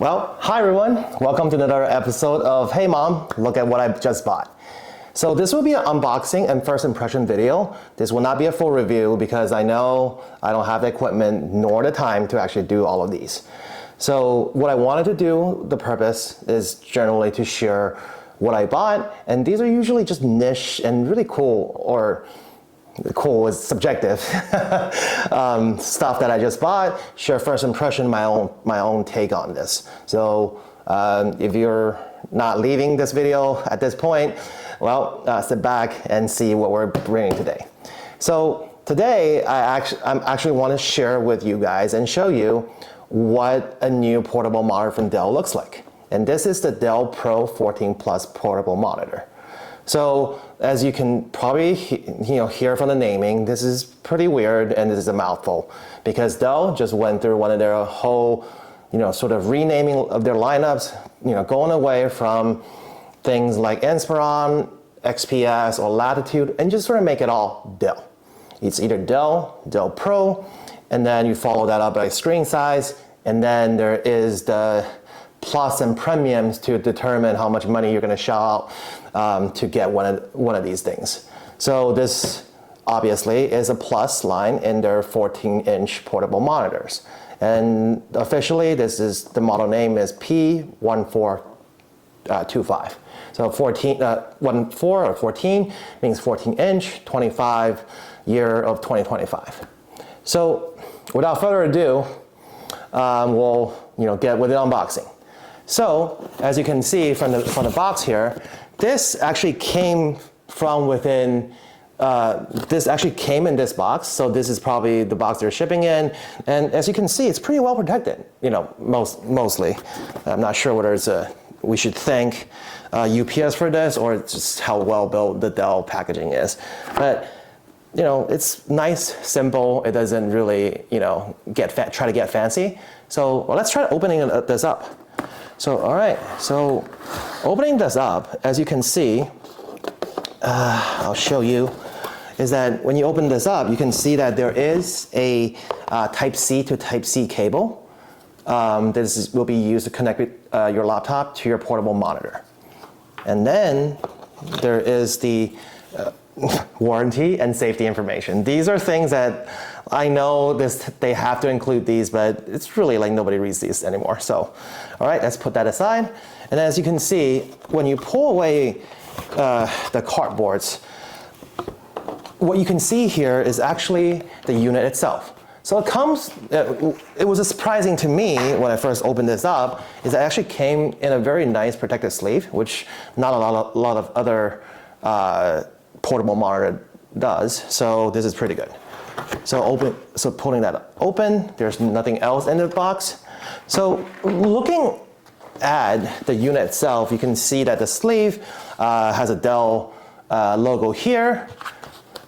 Well, hi everyone. Welcome to another episode of Hey Mom, look at what I just bought. So this will be an unboxing and first impression video. This will not be a full review because I know I don't have the equipment nor the time to actually do all of these. So what I wanted to do, the purpose is generally to share what I bought, and these are usually just niche and really cool, or cool is subjective, stuff that I just bought, share first impression, my own take on this. So if you're not leaving this video at this point, well, sit back and see what we're bringing today. So today I actually want to share with you guys and show you what a new portable monitor from Dell looks like. And this is the Dell Pro 14 Plus portable monitor. So as you can probably hear from the naming, this is pretty weird and this is a mouthful because Dell just went through one of their whole sort of renaming of their lineups, going away from things like Inspiron, XPS, or Latitude, and just sort of make it all Dell. It's either Dell, Dell Pro, and then you follow that up by screen size, and then there is the plus and premiums to determine how much money you're going to shell out to get one of these things. So this obviously is a plus line in their 14-inch portable monitors. And officially, the model name is P1425. So 14 or 14 means 14-inch, 25 year of 2025. So without further ado, we'll get with the unboxing. So as you can see from the box here, this actually came from within. This actually came in this box, so this is probably the box they're shipping in. And as you can see, it's pretty well protected. Mostly. I'm not sure whether we should thank UPS for this or just how well built the Dell packaging is. But it's nice, simple. It doesn't really try to get fancy. So let's try opening this up. So all right, so opening this up, as you can see, I'll show you, is that when you open this up, you can see that there is a Type-C to Type-C cable. This will be used to connect your laptop to your portable monitor. And then there is the warranty and safety information. These are things that I know they have to include these, but it's really like nobody reads these anymore. So, all right, let's put that aside. And as you can see, when you pull away the cardboards, what you can see here is actually the unit itself. So it was surprising to me when I first opened this up, is it actually came in a very nice protective sleeve, which not a lot of other portable monitor does. So this is pretty good. So pulling that open, there's nothing else in the box. So looking at the unit itself, you can see that the sleeve has a Dell logo here.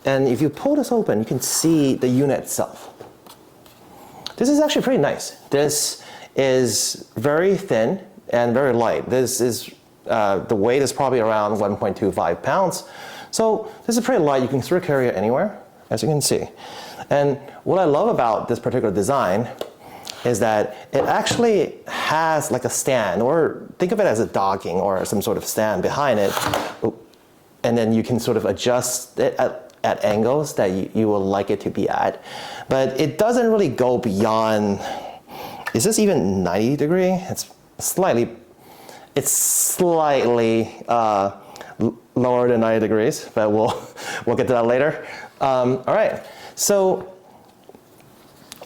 And if you pull this open, you can see the unit itself. This is actually pretty nice. This is very thin and very light. This is, the weight is probably around 1.25 pounds. So this is pretty light. You can sort of carry it anywhere, as you can see. And what I love about this particular design is that it actually has like a stand, or think of it as a docking or some sort of stand behind it. And then you can sort of adjust it at angles that you would like it to be at. But it doesn't really go beyond, is this even 90 degree? It's slightly lower than 90 degrees, but we'll get to that later. All right, so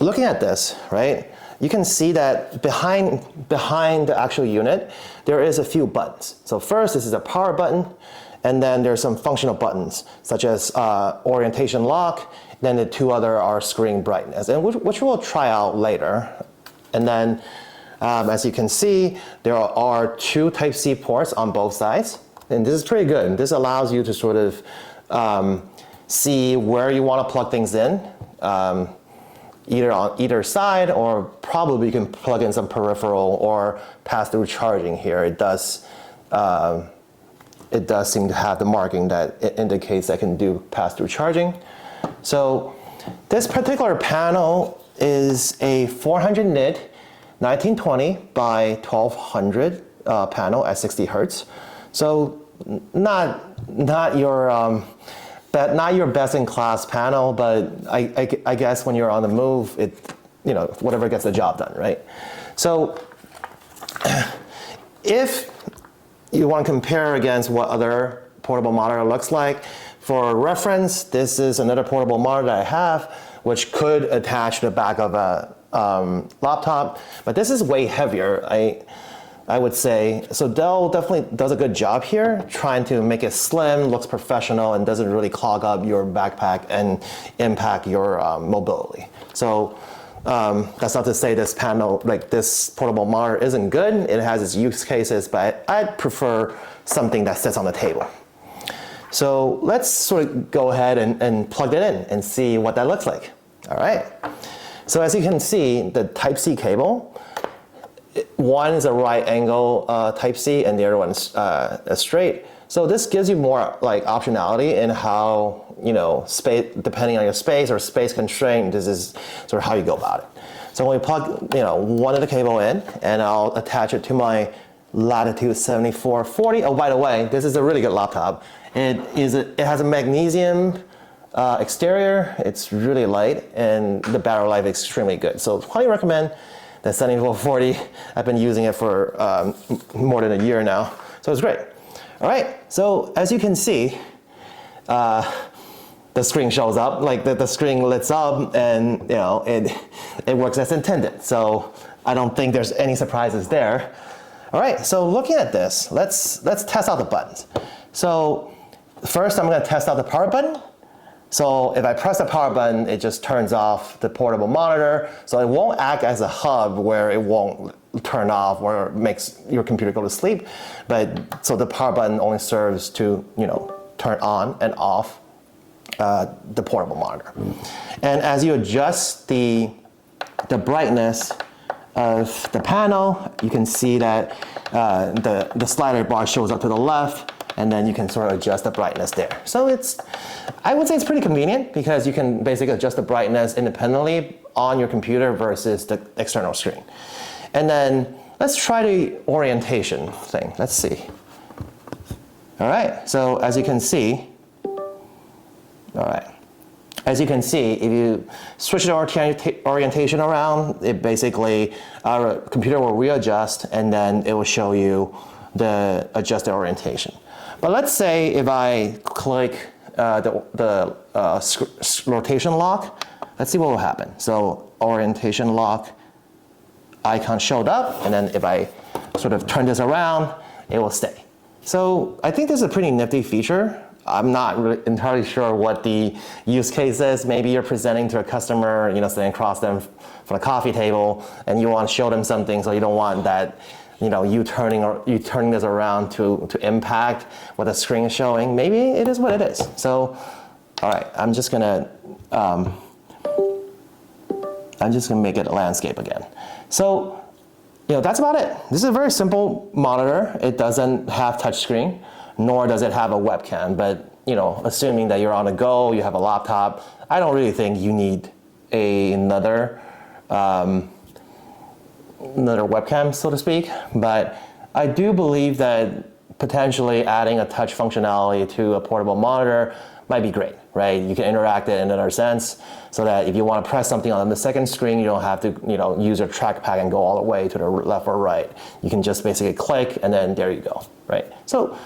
looking at this, right, you can see that behind the actual unit, there is a few buttons. So first, this is a power button, and then there's some functional buttons, such as orientation lock, then the two other are screen brightness, and which we'll try out later. And then, as you can see, there are two Type-C ports on both sides, and this is pretty good. This allows you to sort of see where you want to plug things in, either on either side, or probably you can plug in some peripheral or pass-through charging here. It does seem to have the marking that it indicates that can do pass-through charging. So this particular panel is a 400 nit 1920 by 1200 panel at 60 hertz. So not your best in class panel, but I guess when you're on the move, whatever gets the job done, right? So if you want to compare against what other portable monitor looks like, for reference, this is another portable monitor that I have, which could attach to the back of a laptop, but this is way heavier, I would say. So Dell definitely does a good job here, trying to make it slim, looks professional, and doesn't really clog up your backpack and impact your mobility. So that's not to say this panel, like this portable monitor isn't good. It has its use cases, but I'd prefer something that sits on the table. So let's sort of go ahead and plug it in and see what that looks like. All right. So as you can see, the Type-C cable, one is a right angle Type-C and the other one is straight. So this gives you more like optionality in how, space, depending on your space or space constraint, this is sort of how you go about it. So when we plug, one of the cable in, and I'll attach it to my Latitude 7440. Oh, by the way, this is a really good laptop. It has a magnesium exterior. It's really light, and the battery life is extremely good. So highly recommend the 7440. I've been using it for more than a year now, so it's great. All right, so as you can see, the screen shows up, like the screen lights up, and it works as intended. So I don't think there's any surprises there. All right, so looking at this, let's test out the buttons. So first, I'm going to test out the power button. So if I press the power button, it just turns off the portable monitor. So it won't act as a hub where it won't turn off or makes your computer go to sleep. So the power button only serves to turn on and off the portable monitor. And as you adjust the brightness of the panel, you can see that the slider bar shows up to the left, and then you can sort of adjust the brightness there. So I would say it's pretty convenient because you can basically adjust the brightness independently on your computer versus the external screen. And then let's try the orientation thing. Let's see. All right, so as you can see, if you switch the orientation around, it basically, our computer will readjust, and then it will show you the adjusted orientation. But let's say if I click the rotation lock, let's see what will happen. So orientation lock icon showed up, and then if I sort of turn this around, it will stay. So I think this is a pretty nifty feature. I'm not really entirely sure what the use case is. Maybe you're presenting to a customer, sitting across them from a coffee table, and you want to show them something, so you don't want that, you turning this around to impact what the screen is showing. Maybe it is what it is. So, all right, I'm just gonna make it a landscape again. So, that's about it. This is a very simple monitor. It doesn't have touchscreen, nor does it have a webcam, but assuming that you're on the go, you have a laptop, I don't really think you need another webcam, so to speak. But I do believe that potentially adding a touch functionality to a portable monitor might be great, right? You can interact it in another sense, so that if you want to press something on the second screen, you don't have to use your trackpad and go all the way to the left or right. You can just basically click, and then there you go, right? So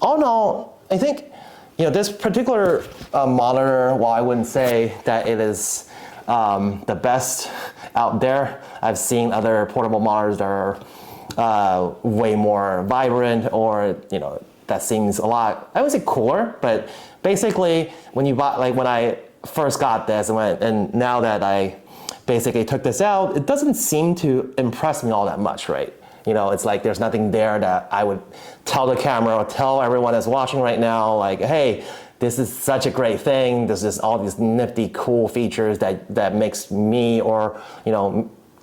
all in all, I think this particular monitor, while I wouldn't say that it is the best out there, I've seen other portable monitors that are way more vibrant, or that seems a lot, I would say cooler, but basically when you bought, like when I first got this and now that I basically took this out, it doesn't seem to impress me all that much, right? It's like there's nothing there that I would tell the camera or tell everyone that's watching right now, like, hey, this is such a great thing. There's just all these nifty, cool features that makes me or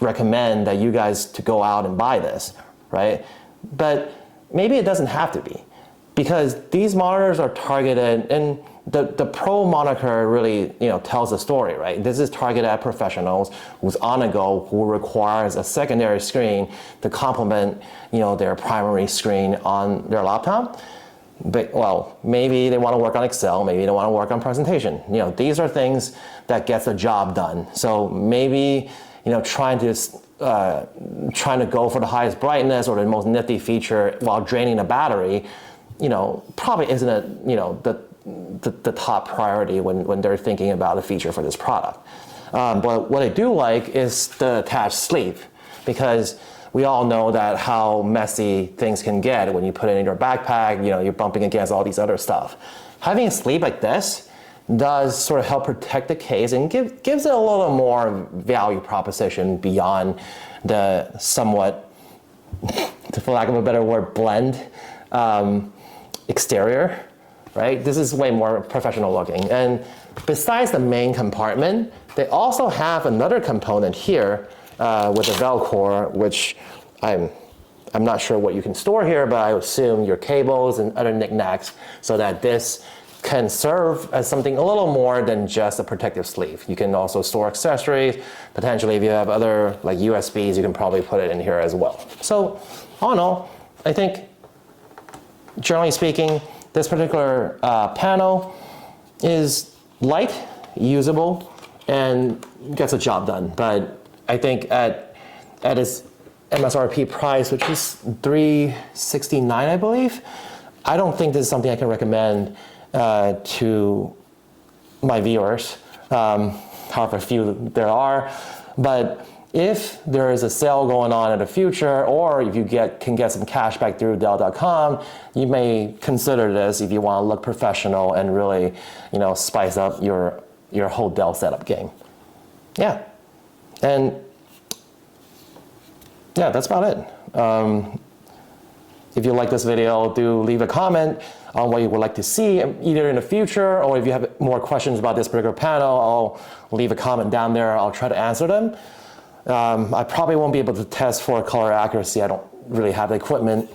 recommend that you guys to go out and buy this, right? But maybe it doesn't have to be. because these monitors are targeted, and the Pro moniker really tells the story, right? This is targeted at professionals who's on the go, who requires a secondary screen to complement their primary screen on their laptop. But, well, maybe they want to work on Excel, maybe they want to work on presentation. These are things that gets the job done. So maybe trying to go for the highest brightness or the most nifty feature while draining the battery, probably isn't the top priority when they're thinking about a feature for this product. But what I do like is the attached sleeve, because we all know that how messy things can get when you put it in your backpack. You're bumping against all these other stuff. Having a sleeve like this does sort of help protect the case and gives it a little more value proposition beyond the somewhat, for lack of a better word, blend exterior, right? This is way more professional looking. And besides the main compartment, they also have another component here with a Velcro, which I'm not sure what you can store here, but I assume your cables and other knickknacks, so that this can serve as something a little more than just a protective sleeve. You can also store accessories. Potentially, if you have other like USBs, you can probably put it in here as well. So all in all, I think generally speaking, this particular panel is light, usable, and gets the job done. But I think at its MSRP price, which is $369, I believe, I don't think this is something I can recommend to my viewers, however few there are. But if there is a sale going on in the future, or if you can get some cash back through Dell.com, you may consider this if you want to look professional and really, spice up your whole Dell setup game. Yeah, and yeah, that's about it. If you like this video, do leave a comment on what you would like to see either in the future, or if you have more questions about this particular panel, I'll leave a comment down there. I'll try to answer them. I probably won't be able to test for color accuracy. I don't really have the equipment,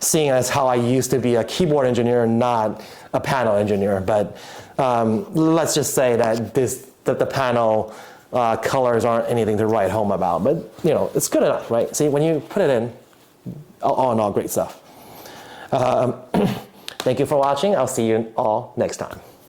seeing as how I used to be a keyboard engineer, not a panel engineer. But let's just say that the panel colors aren't anything to write home about. But it's good enough, right? See, when you put it in, all in all, great stuff. Thank you for watching. I'll see you all next time.